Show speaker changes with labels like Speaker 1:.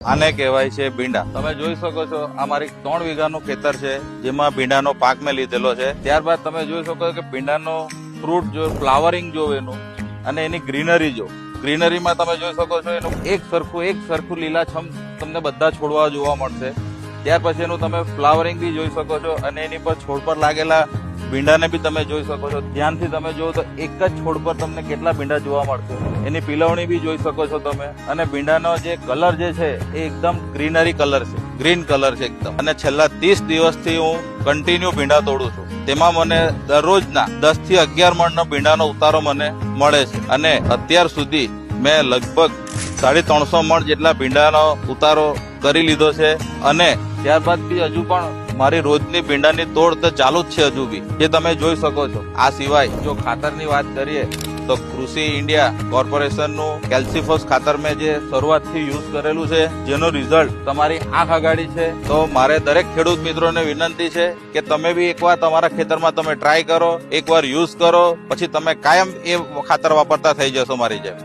Speaker 1: આને કહેવાય છે ભીંડા. તમે જોઈ શકો છો આ મારી 3 વીઘાનું ખેતર છે જેમાં ભીંડાનો પાક મેં લીધેલો છે. ત્યારબાદ તમે જોઈ શકો છો કે ભીંડાનો ફ્રૂટ જો ફ્લાવરિંગ જો એનું અને એની ગ્રીનરી જો ગ્રીનરીમાં તમે જોઈ શકો છો એનું એક સરખું લીલાછમ તમને બધા છોડવા જોવા મળશે. ત્યાર પછી એનું તમે ફ્લાવરિંગ બી જોઈ શકો છો અને એની પર છોડ પર લાગેલા ભીંડાને બી તમે જોઈ શકો છો. ધ્યાનથી તમે જુઓ તો એક જ છોડ પર તમને કેટલા ભીંડા જોવા મળશે. એની પીલવણી બી જોઈ શકો છો તમે. અને ભીંડાનો જે કલર જે છે એ એકદમ ગ્રીનરી કલર છે, ગ્રીન કલર છે એકદમ. અને છેલ્લા 30 દિવસથી હું કન્ટિન્યુ ભીંડા તોડું છું. તેમાં મને દરરોજના 10 થી 11 મણનો ભીંડાનો ઉતારો મને મળે છે. અને અત્યાર સુધી મેં લગભગ 350 મણ જેટલા ભીંડાનો ઉતારો કરી લીધો છે. અને ત્યારબાદ બી હજુ પણ મારી રોજની ભીંડાની તોડ તો ચાલુ જ છે હજુ બી, જે તમે જોઈ શકો છો. આ સિવાય જો ખાતરની વાત કરીએ તો કૃષિ ઇન્ડિયા કોર્પોરેશનનું કેલ્સીફોસ ખાતર મેં જે શરૂઆતથી યુઝ કરેલું છે, જેનો રિઝલ્ટ તમારી આંખ આગાડી છે. તો મારે દરેક ખેડૂત મિત્રોને વિનંતી છે કે તમે બી એકવાર તમારા ખેતરમાં તમે ટ્રાય કરો, એકવાર યુઝ કરો, પછી તમે કાયમ એ ખાતર વાપરતા થઈ જશો મારી જેમ.